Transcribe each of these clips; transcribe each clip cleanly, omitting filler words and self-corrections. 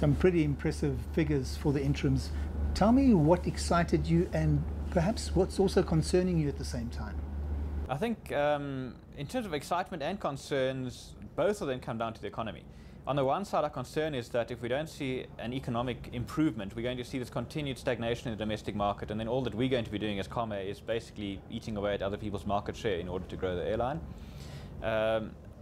Some pretty impressive figures for the interims. Tell me what excited you and perhaps what's also concerning you at the same time. I think in terms of excitement and concerns, both of them come down to the economy. On the one side, our concern is that if we don't see an economic improvement, we're going to see this continued stagnation in the domestic market, and then all that we're going to be doing as Comair is basically eating away at other people's market share in order to grow the airline.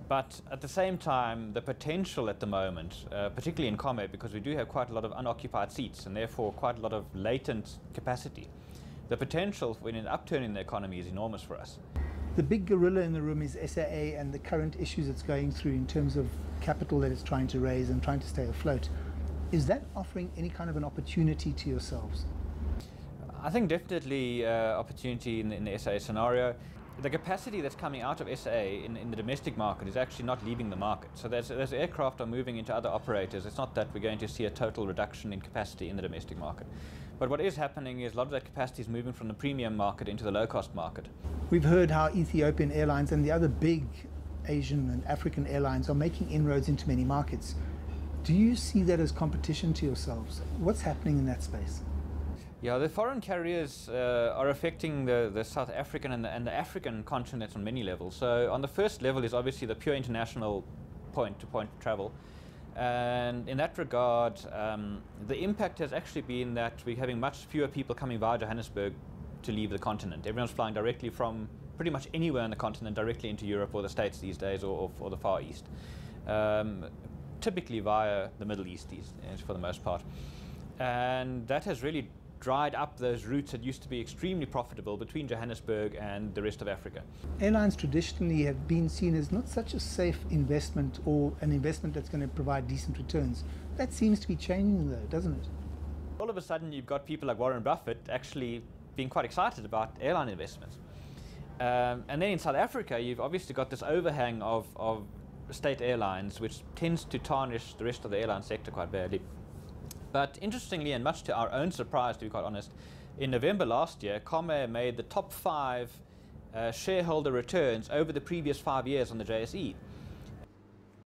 But at the same time, the potential at the moment, particularly in Comair, because we do have quite a lot of unoccupied seats and therefore quite a lot of latent capacity, the potential for an upturn in the economy is enormous for us. The big gorilla in the room is SAA and the current issues it's going through in terms of capital that it's trying to raise and trying to stay afloat. Is that offering any kind of an opportunity to yourselves? I think definitely opportunity in the SAA scenario. The capacity that's coming out of SAA in the domestic market is actually not leaving the market. So there's aircraft are moving into other operators. It's not that we're going to see a total reduction in capacity in the domestic market. But what is happening is a lot of that capacity is moving from the premium market into the low-cost market. We've heard how Ethiopian Airlines and the other big Asian and African airlines are making inroads into many markets. Do you see that as competition to yourselves? What's happening in that space? Yeah, the foreign carriers are affecting the South African and the African continent on many levels. So on the first level is obviously the pure international point-to-point travel. And in that regard, the impact has actually been that we're having much fewer people coming via Johannesburg to leave the continent. Everyone's flying directly from pretty much anywhere on the continent directly into Europe or the States these days, or the Far East. Typically via the Middle East for the most part. And that has really dried up those routes that used to be extremely profitable between Johannesburg and the rest of Africa. Airlines traditionally have been seen as not such a safe investment or an investment that's going to provide decent returns. That seems to be changing though, doesn't it? All of a sudden you've got people like Warren Buffett actually being quite excited about airline investments. And then in South Africa you've obviously got this overhang of state airlines, which tends to tarnish the rest of the airline sector quite badly. But interestingly, and much to our own surprise, to be quite honest, in November last year, Comair made the top 5 shareholder returns over the previous 5 years on the JSE.